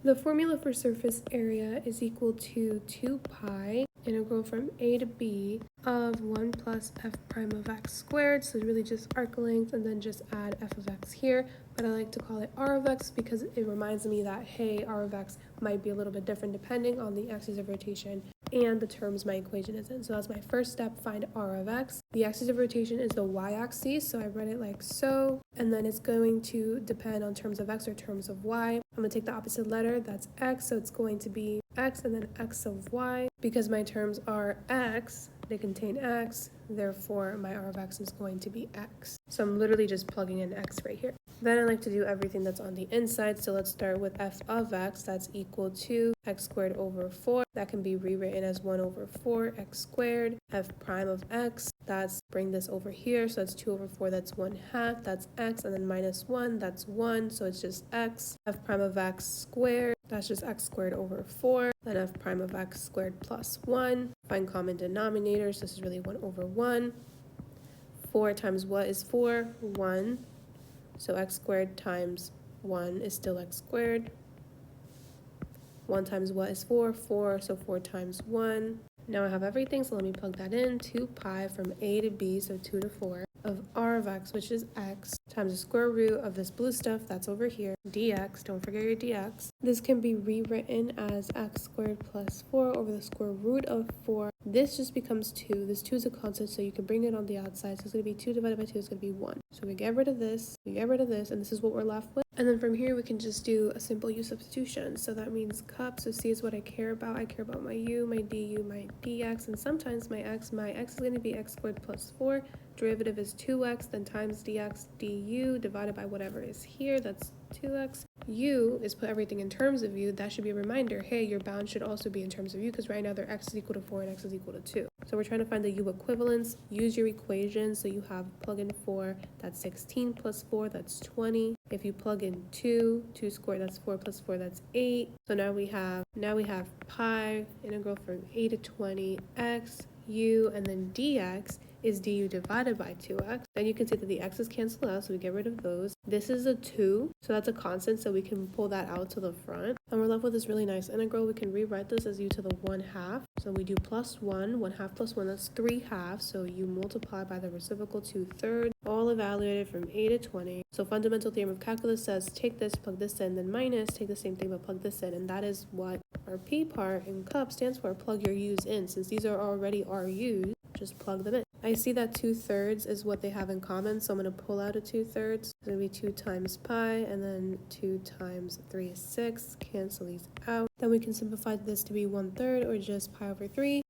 The formula for surface area is equal to 2 pi integral from a to b of 1 plus f prime of x squared. So really just arc length and then just add f of x here. But I like to call it r of x because it reminds me that, hey, r of x might be a little bit different depending on the axis of rotation and the terms my equation is in. So that's my first step, find r of x. The axis of rotation is the y-axis, so I read it like so. And then it's going to depend on terms of x or terms of y. I'm going to take the opposite letter, that's x, so it's going to be x and then x of y. Because my terms are x, they contain x, therefore my r of x is going to be x. So I'm literally just plugging in x right here. Then I like to do everything that's on the inside, so let's start with f of x, that's equal to x squared over 4. That can be rewritten as 1 over 4 x squared. F prime of x, that's, bring this over here, so that's 2 over 4, that's 1 half, that's x, and then minus 1, that's 1, so it's just x. F prime of x squared, that's just x squared over 4. Then f prime of x squared plus 1. Find common denominators, this is really 1 over 1. 4 times what is 4? 1. So x squared times 1 is still x squared. 1 times what is 4? 4, so 4 times 1. Now I have everything, so let me plug that in. 2 pi from a to b, so 2 to 4, of r of x, which is x, times the square root of this blue stuff that's over here, dx, don't forget your dx. This can be rewritten as x squared plus 4 over the square root of 4. This just becomes 2. This 2 is a constant, so you can bring it on the outside. So it's going to be 2 divided by 2 is going to be 1. So we get rid of this, we get rid of this, and this is what we're left with. And then from here, we can just do a simple u substitution. So that means cup, so c is what I care about. I care about my u, my du, my dx, and sometimes my x. My x is going to be x squared plus 4. Derivative is 2x, then times dx du divided by whatever is here, that's 2x. U is put everything in terms of u. That should be a reminder, hey, your bound should also be in terms of u, because right now they're x is equal to 4 and x is equal to 2. So we're trying to find the u equivalents. Use your equation, so you have plug in 4, that's 16 plus 4, that's 20. If you plug in 2 squared, that's 4 plus 4, that's 8. So now we have pi integral from a to 20 x u, and then dx is du divided by 2x. Then you can see that the x's cancel out, so we get rid of those. This is a 2, so that's a constant, so we can pull that out to the front. And we're left with this really nice integral. We can rewrite this as u to the 1 half. So we do plus 1, 1 half plus 1, that's 3 halves. So you multiply by the reciprocal 2/3, all evaluated from a to 20. So fundamental theorem of calculus says take this, plug this in, then minus, take the same thing but plug this in. And that is what our P part in cup stands for, plug your u's in. Since these are already our u's, just plug them in. I see that 2/3 is what they have in common, so I'm going to pull out a 2/3. It's going to be 2 times pi, and then 2 times 3 is 6. Cancel these out. Then we can simplify this to be 1/3, or just pi over 3.